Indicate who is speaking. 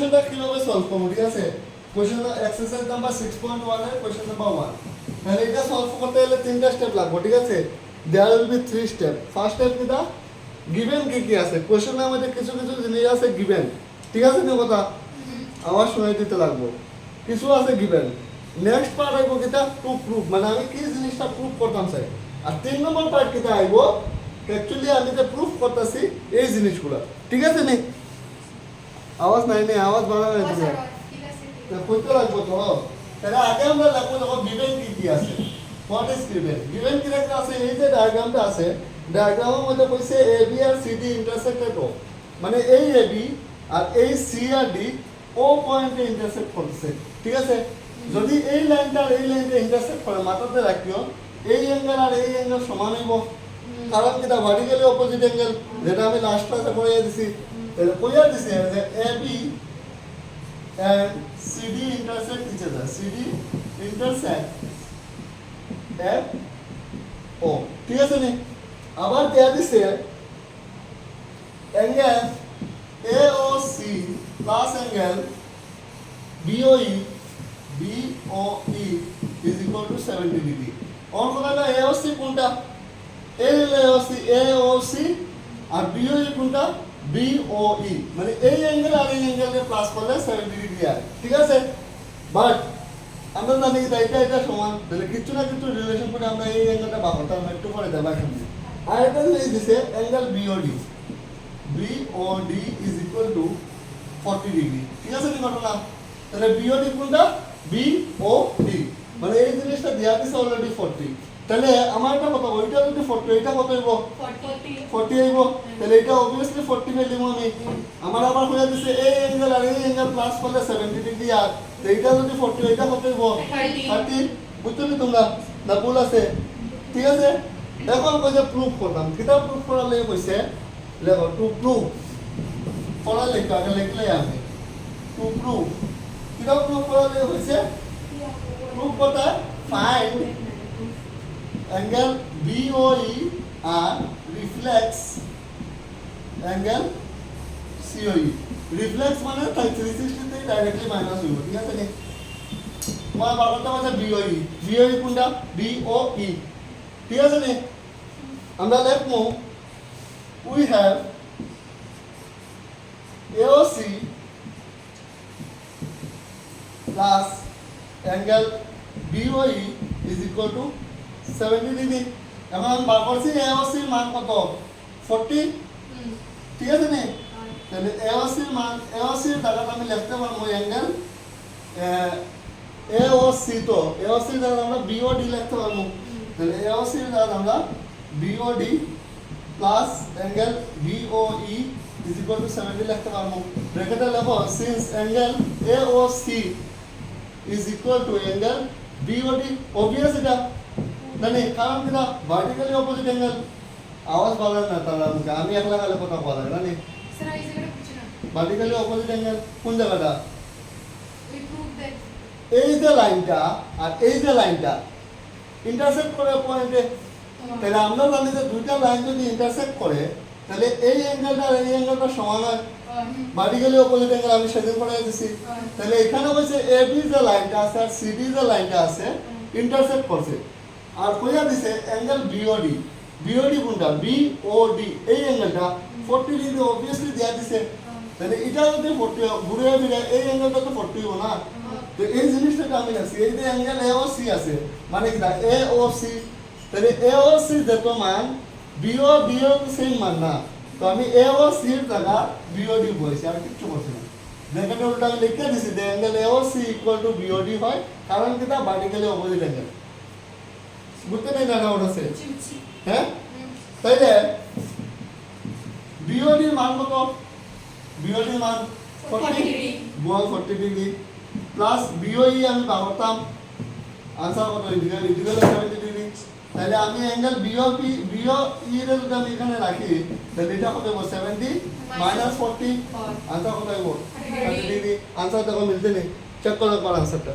Speaker 1: কোশ্চেনটা কিভাবে সলভ করব ঠিক আছে কোশ্চেন এক্সারসাইজ নাম্বার 6.1 এর কোশ্চেন নাম্বার 1 তাহলে এটা সলভ করতে হলে তিনটা স্টেপ লাগবে ঠিক আছে there will be 3 step first step কিটা গিভেন কি আছে কোশ্চেনের মধ্যে কিছু কিছু জিনিস আছে গিভেন ঠিক আছে না কথা আবার শুনাই দিতে লাগবে কিছু আছে গিভেন নেক্সট পার্ট আইবো কিটা টু প্রুফ মানে আমি কি জিনিসটা প্রুফ করতাম চাই আর 3 নম্বর পার্ট কিটা আইবো অ্যাকচুয়ালি আমি যে প্রুফ করতেছি এই জিনিসগুলো ঠিক আছে নি আওয়াজ নাই নে আওয়াজ বাড়ানো নাই তুমি তো কইতে লাগবো তো তাহলে আগে আমরা লাগবো দেখো গিভেন কি আছে হোয়াট ইজ গিভেন গিভেন কি লেখা আছে এই যে ডায়াগ্রামটা আছে ডায়াগ্রামের মধ্যে কইছে AB আর CD ইন্টারসেক্টেড ও মানে এই AB আর এই C আর D ও পয়েন্টে ইন্টারসেক্ট করতেছে ঠিক আছে যদি এই লাইনটা আর এই লাইনটা ইন্টারসেক্ট করে মাথাতে রাখিও এই অ্যাঙ্গেল আর এই অ্যাঙ্গেল সমান হইব কারণ কিটা ভার্টিক্যালি অপোজিট অ্যাঙ্গেল যেটা আমি লাস্ট ক্লাসে পড়াইয়া দিছি তাহলে কইয়া দিছি যে AB and CD intersect each other CD intersect at O ঠিক আছে নি আবার দেয়া দিছে angle AOC plus angle BOE is equal to 70 degree और কোনটা AOC কোনটা AOC আর BOE কোনটা BOE মানে এই অ্যাঙ্গেল আর এই অ্যাঙ্গেলকে প্লাস করলে 70 ডিগ্রি হয় ঠিক আছে বাট আমরা জানি কি এটা সমান তাহলে কিছু না কিছু রিলেশন করে আমরা এই অ্যাঙ্গেলটা বার করতে আমরা একটু পরে দেব এখন আর এটা এই দিছে angle BOD is equal to 40 degree ঠিক আছে কি ঘটনা তাহলে BOD কোনটা BOD মানে এই জিনিসটা দেয়া দিছে অলরেডি 40 তাহলে আমার এটা কত ওইটা যদি 40 এটা কত হইব 40 হইব তাহলে এটা obviously 40 ভ্যালু আমি আমার আবার হয়ে দিছে এই অ্যাঙ্গেল আর এই অ্যাঙ্গেল প্লাস করলে 70 ডিগ্রি আর তো এটা যদি 40 এটা কত হইব 30 বুঝছো কি তোমরা না ভুল আছে ঠিক আছে এখন কইছে প্রুফ করলাম কিটা প্রুফ করার লাগি কইছে লেখো টু প্রুফ পড়া লেখা আগে লিখলে আমি টু প্রুফ কিটা প্রুফ করার লাগি কইছে প্রুফ করতে find angle BOE and reflex angle COE reflex মানে 360 তে ডাইরেক্টলি মাইনাস হইব ঠিক আছে নি তোমার বাবাটা আছে BOE কোনটা BOE ঠিক আছে নি আমরা লিখবো we have AOC plus angle BOE is equal to 70 degree এখন আমি বার করছি AOC এর মান কত 40 ঠিক আছে নি তাহলে AOC এর মান AOC এর জায়গাটা আমি লিখতে পারবো অ্যাঙ্গেল AOC তো AOC এর জায়গায় আমরা BOD লিখতে পারবো তাহলে AOC এর জায়গায় আমরা BOD plus angle BOE is equal to 70 লিখতে পারবো ব্র্যাকেটে লেখো since angle AOC is equal to angle BOD obvious এটা মানে কারণ কিনা ভার্টিক্যালি অপোজিট অ্যাঙ্গেল আওয়াজ বাড়ায় না তারা আমি একলা গেলে কথা বলা মানে
Speaker 2: স্যার এই জায়গাটা বুঝছি না
Speaker 1: ভার্টিক্যালি অপোজিট অ্যাঙ্গেল কোন জায়গাটা
Speaker 2: উই প্রুভ দ্যাট
Speaker 1: এই যে লাইনটা আর এই যে লাইনটা ইন্টারসেক্ট করে পয়েন্টে তাহলে আমরা জানি যে দুইটা লাইন যদি ইন্টারসেক্ট করে তাহলে এই অ্যাঙ্গেলটা আর এই অ্যাঙ্গেলটা সমান হয় ভার্টিক্যালি অপোজিট অ্যাঙ্গেল আমি সেদিন পড়াই দিছি তাহলে এখানে হচ্ছে AB যে লাইনটা আছে আর CD যে লাইনটা আছে ইন্টারসেক্ট করছে আর কইয়া দিছে অ্যাঙ্গেল BOD কোনটা BOD এই অ্যাঙ্গেলটা 40 ডিগ্রি obviously দেয়া দিছে তাহলে এটা যদি 40 ঘুরে ফিরে এই অ্যাঙ্গেলটা তো 40 হবে না তো এই জিনিসটা আমি আছে এই যে অ্যাঙ্গেল AOC আছে মানে কি AOC তাহলে AOC যত মান BOD এর সেম মান না তো আমি AOC এর জায়গা BOD বলছি আর কিছু বলছি না দেখেন উল্টা আমি লিখে দিছি যে অ্যাঙ্গেল AOC BOD হয় কারণ কি তা ভার্টিক্যালি অপোজিট অ্যাঙ্গেল বুঝতে নাই না ডাউট আছে হ্যাঁ তাইলে BOD এর মান কত BOD এর মান 40 ডিগ্রি প্লাস BOE আমি পাবতাম आंसर কত ইন্টিগ্রাল 70 ডিগ্রি তাহলে আমি অ্যাঙ্গেল BOE এর যদি আমি এখানে রাখি তাহলে এটা কত হবে 70 -40 आंसर কত হবে 30 ডিগ্রি आंसर দেখো মিলতে নেই চেক করো আনসারটা